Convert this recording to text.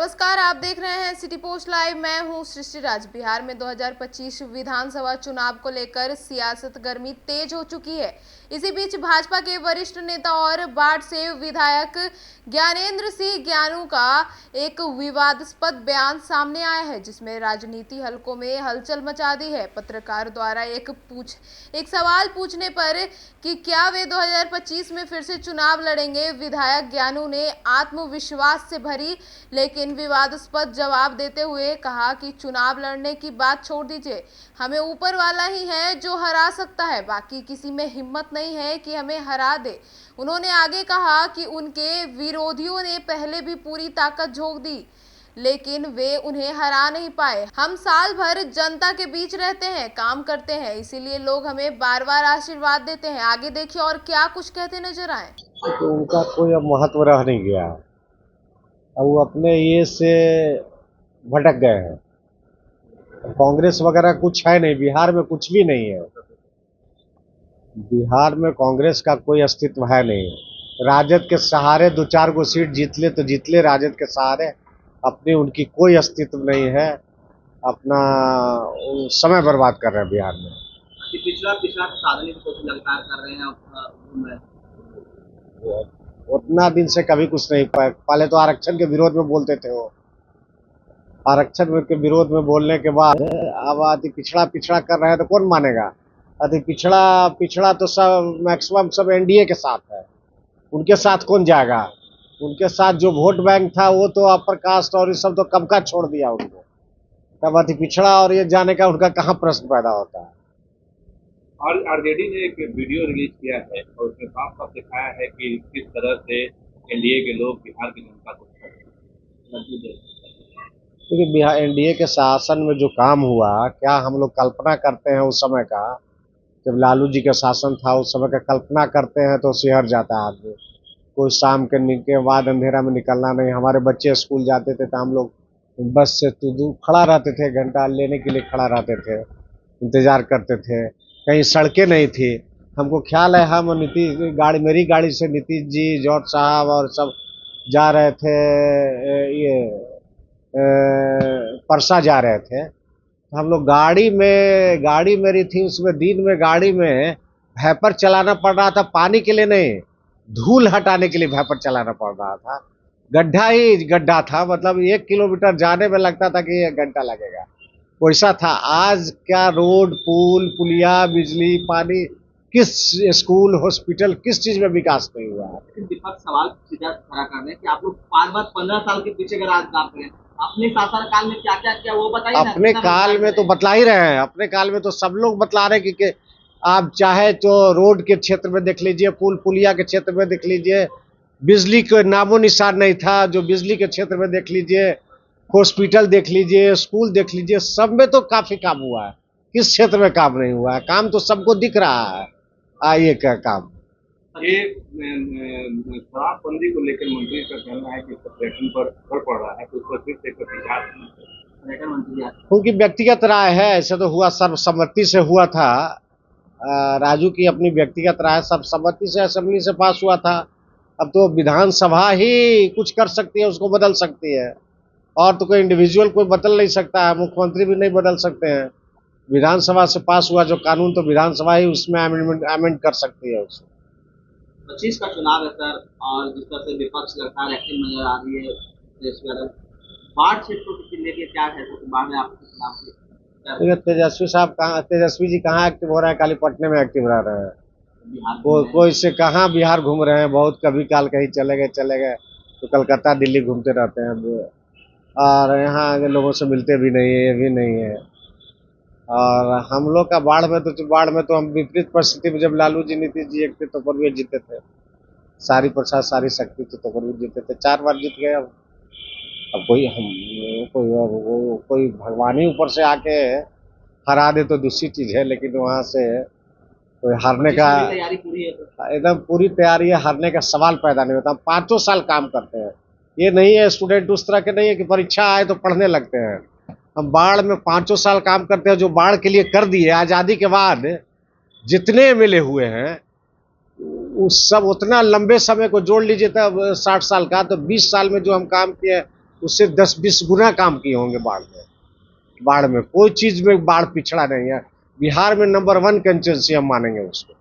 नमस्कार, आप देख रहे हैं सिटी पोस्ट लाइव। मैं हूं सृष्टि राज। बिहार में 2025 विधानसभा चुनाव को लेकर सियासत गर्मी तेज हो चुकी है। इसी बीच भाजपा के वरिष्ठ नेता और बाढ़ से विधायक ज्ञानेंद्र सिंह ज्ञानू का एक विवादास्पद बयान सामने आया है, जिसमें राजनीति हलकों में हलचल मचा दी है। पत्रकार द्वारा एक सवाल पूछने पर कि क्या वे 2025 में फिर से चुनाव लड़ेंगे, विधायक ज्ञानू ने आत्मविश्वास से भरी लेकिन विवादास्पद जवाब देते हुए कहा कि चुनाव लड़ने की बात छोड़ दीजिए, हमें ऊपर वाला ही है जो हरा सकता है, बाकी किसी में हिम्मत नहीं है कि हमें हरा दे। उन्होंने आगे कहा कि उनके विरोधियों ने पहले भी पूरी ताकत झोंक दी, लेकिन वे उन्हें हरा नहीं पाए। हम साल भर जनता के बीच रहते हैं, काम करते हैं, इसीलिए लोग हमें बार बार आशीर्वाद देते हैं। आगे देखिए और क्या कुछ कहते नजर आए। तो उनका कोई अब महत्व रह नहीं गया। अब वो अपने ये से भटक गए हैं। कांग्रेस वगैरह कुछ है नहीं, बिहार में कुछ भी नहीं है। बिहार में कांग्रेस का कोई अस्तित्व है नहीं। राजद के सहारे दो चार गो सीट जीत ले तो जीत ले, राजद के सहारे अपनी उनकी कोई अस्तित्व नहीं है। अपना समय बर्बाद कर रहे हैं बिहार में। पिछड़ा पिछड़ा साधने की कोशिश लगातार कर रहे हैं। उतना दिन से कभी कुछ नहीं पाए। पहले तो आरक्षण के विरोध में बोलते थे वो, आरक्षण के विरोध में बोलने के बाद अब अति पिछड़ा पिछड़ा कर रहे हैं तो कौन मानेगा। अति पिछड़ा पिछड़ा तो सब मैक्सिमम सब एनडीए के साथ है, उनके साथ कौन जाएगा। उनके साथ जो वोट बैंक था वो तो अपर कास्ट और ये सब तो कब का छोड़ दिया उनको। तब अति पिछड़ा और ये जाने का उनका कहाँ प्रश्न पैदा होता है। और आरजेडी ने एक वीडियो रिलीज किया है और उसमें साफ साफ दिखाया है कि किस तरह से एनडीए के लोग बिहार की जनता को क्योंकि बिहार एनडीए के शासन में जो काम हुआ, क्या हम लोग कल्पना करते हैं उस समय का, जब लालू जी का शासन था उस समय का कल्पना करते हैं तो सिहर जाता है आदमी। कोई शाम के बाद अंधेरा में निकलना नहीं। हमारे बच्चे स्कूल जाते थे तो हम लोग बस से खड़ा रहते थे, घंटा लेने के लिए खड़ा रहते थे, इंतजार करते थे। कहीं सड़कें नहीं थी। हमको ख्याल है हम मेरी गाड़ी से नीतीश जी, जॉर्ज साहब और सब जा रहे थे, ये परसा जा रहे थे। हम लोग गाड़ी मेरी थी, उसमें दिन में गाड़ी में भैपर चलाना पड़ रहा था, पानी के लिए नहीं, धूल हटाने के लिए भैपर चलाना पड़ रहा था। गड्ढा ही गड्ढा था, मतलब 1 किलोमीटर जाने में लगता था कि 1 घंटा लगेगा, वैसा था। आज क्या रोड, पुल, पुलिया, बिजली, पानी, किस स्कूल, हॉस्पिटल, किस चीज में विकास नहीं हुआ है। विपक्ष सवाल सीधा खड़ा कर रहे हैं कि आप लोग बार 15 साल के पीछे का राज काट रहे हैं। अपने शासन काल में क्या क्या किया वो बताइए। अपने काल में तो बतला ही रहे हैं। अपने काल में तो सब लोग बतला रहे हैं कि आप चाहे तो रोड के क्षेत्र में देख लीजिए, पुल पुलिया के क्षेत्र में देख लीजिए, बिजली के नामो निशान नहीं था, जो बिजली के क्षेत्र में देख लीजिए, हॉस्पिटल देख लीजिए, स्कूल देख लीजिए, सब में तो काफी काम हुआ है। किस क्षेत्र में काम नहीं हुआ है? काम तो सबको दिख रहा है। आइए क्या काम। ये शराबबंदी को लेकर मंत्री का कहना है कि पर्यटन पर असर पड़ रहा है, तो उस पर फिर से पर्यटन मंत्री उनकी व्यक्तिगत राय है। ऐसे तो हुआ सर्वसम्मति से हुआ था। राजू की अपनी व्यक्तिगत राय सर्वसम्मति से असेंबली से पास हुआ था। अब तो विधानसभा ही कुछ कर सकती है, उसको बदल सकती है, और तो कोई इंडिविजुअल कोई बदल नहीं सकता है। मुख्यमंत्री भी नहीं बदल सकते हैं। विधानसभा से पास हुआ जो कानून, तो विधानसभा ही उसमें अमेंड कर सकती है उसको। 25 का चुनाव है सर, और जिस तरह से विपक्ष लगातार एक्टिव नजर आ रही है देश में, बाढ़ क्षेत्र को लेकर क्या है बाढ़ में आपके चुनाव तेजस्वी जी कहाँ एक्टिव हो रहे हैं? खाली पटने में एक्टिव रह रहे हैं। कोई से कहाँ बिहार घूम रहे हैं। बहुत कभी काल कहीं चले गए तो कलकत्ता दिल्ली घूमते रहते हैं, और यहाँ आगे लोगों से मिलते भी नहीं है, ये भी नहीं है। और हम लोग का बाढ़ में तो हम विपरीत परिस्थिति में, जब लालू जी नीतीश जी एक थे तो पर भी जीते थे, सारी प्रसाद सारी शक्ति थी तो पर भी जीते थे, 4 बार जीत गए। अब कोई भगवान ही ऊपर से आके हरा दे तो दूसरी चीज है, लेकिन वहां से कोई हारने का एकदम पूरी तैयारी है। हारने का सवाल पैदा नहीं होता। हम 5 साल काम करते हैं। ये नहीं है स्टूडेंट उस तरह के नहीं है कि परीक्षा आए तो पढ़ने लगते हैं। हम बाढ़ में 5 साल काम करते हैं, जो बाढ़ के लिए कर दिए। आज़ादी के बाद जितने मिले हुए हैं उस सब उतना लंबे समय को जोड़ लीजिए तब 60 साल का, तो 20 साल में जो हम काम किए उससे 10-20 गुना काम किए होंगे बाढ़ में कोई चीज में बाढ़ पिछड़ा नहीं है। बिहार में नंबर 1 कंस्टिट्यूंसी हम मानेंगे उसको।